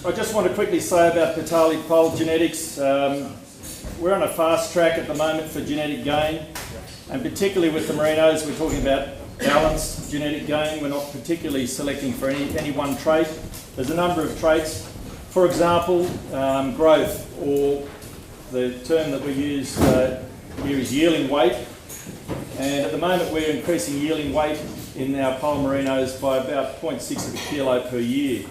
I just want to quickly say about Petali Poll genetics. We're on a fast track at the moment for genetic gain, and particularly with the Merinos, we're talking about balanced genetic gain. We're not particularly selecting for any one trait. There's a number of traits. For example, growth, or the term that we use here is yielding weight. And at the moment we're increasing yielding weight in our Poll Merinos by about 0.6 of a kilo per year.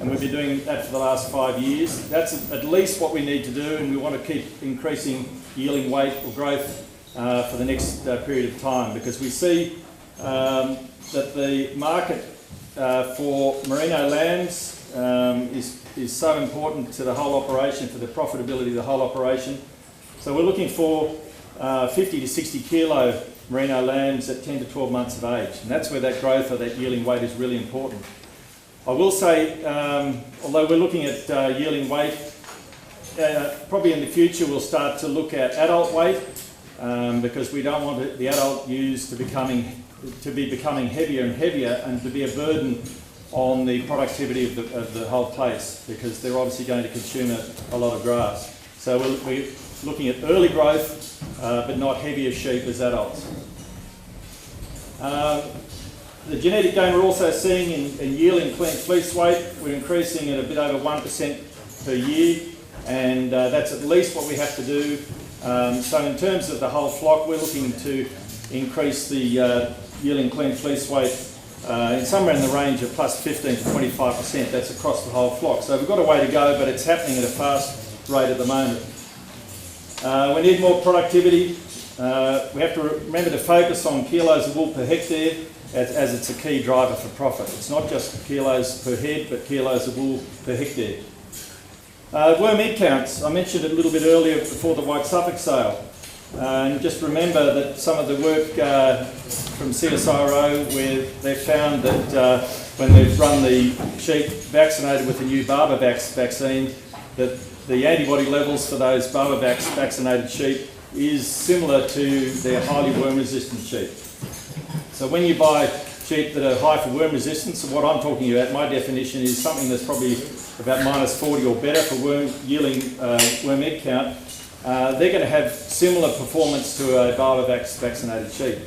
And we've been doing that for the last 5 years. That's at least what we need to do, and we want to keep increasing yielding weight or growth for the next period of time, because we see that the market for merino lambs is so important to the whole operation, for the profitability of the whole operation. So we're looking for 50 to 60 kilo merino lambs at 10 to 12 months of age, and that's where that growth or that yielding weight is really important. I will say, although we're looking at yielding weight, probably in the future we'll start to look at adult weight, because we don't want the adult ewes to be becoming heavier and heavier and to be a burden on the productivity of the whole place, because they're obviously going to consume a lot of grass. So we're looking at early growth, but not heavier sheep as adults. The genetic gain we're also seeing in yielding clean fleece weight, we're increasing at a bit over 1% per year, and that's at least what we have to do. So in terms of the whole flock, we're looking to increase the yielding clean fleece weight somewhere in the range of plus 15 to 25%. That's across the whole flock. So we've got a way to go, but it's happening at a fast rate at the moment. We need more productivity. We have to remember to focus on kilos of wool per hectare, as it's a key driver for profit. It's not just kilos per head, but kilos of wool per hectare. Worm egg counts. I mentioned it a little bit earlier before the White Suffolk sale. And just remember that some of the work from CSIRO, where they've found that when they've run the sheep vaccinated with the new Barbavax vaccine, that the antibody levels for those Barbavax vaccinated sheep is similar to their highly worm-resistant sheep. So when you buy sheep that are high for worm resistance, and what I'm talking about, my definition is something that's probably about -40 or better for yielding worm egg count, they're going to have similar performance to a Barbavax vaccinated sheep,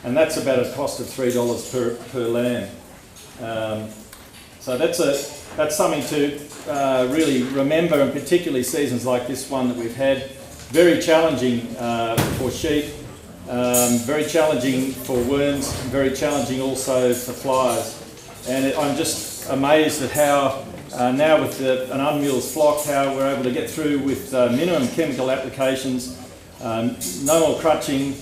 and that's about a cost of $3 per lamb. So that's something to really remember, and particularly seasons like this one that we've had. Very challenging for sheep, very challenging for worms, very challenging also for flies. And I'm just amazed at how now with an unmuled flock, how we're able to get through with minimum chemical applications, no more crutching,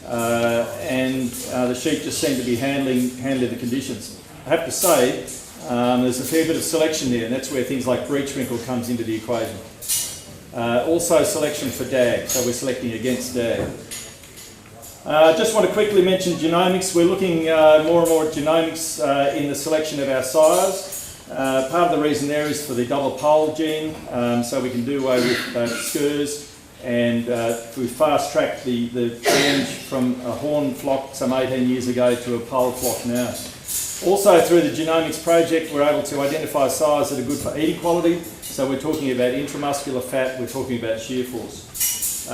and the sheep just seem to be handling the conditions. I have to say, there's a fair bit of selection there, and that's where things like breech wrinkle comes into the equation. Also selection for DAG, so we're selecting against DAG. Just want to quickly mention genomics. We're looking more and more at genomics in the selection of our sires. Part of the reason there is for the double pole gene, so we can do away with skurs, and we fast-tracked the change from a horn flock some 18 years ago to a pole flock now. Also through the genomics project, we're able to identify sires that are good for eating quality, so we're talking about intramuscular fat, we're talking about shear force.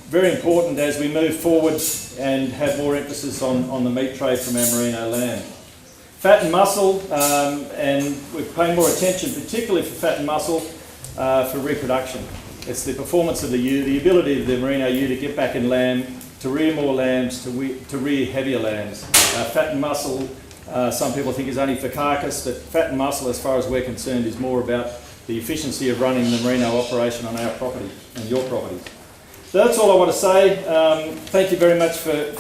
Very important as we move forward and have more emphasis on the meat trade from our merino lamb. Fat and muscle, and we're paying more attention, particularly for fat and muscle, for reproduction. It's the performance of the ewe, the ability of the merino ewe to get back in lamb, to rear more lambs, to rear heavier lambs. Fat and muscle, some people think is only for carcass, but fat and muscle, as far as we're concerned, is more about the efficiency of running the merino operation on our property and your property. So that's all I want to say. Thank you very much for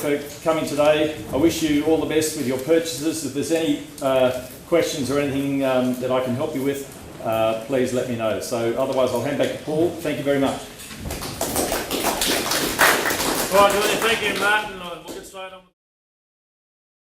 coming today. I wish you all the best with your purchases. If there's any questions or anything that I can help you with, please let me know. So otherwise I'll hand back to Paul. Thank you very much. All right, thank you, Martin.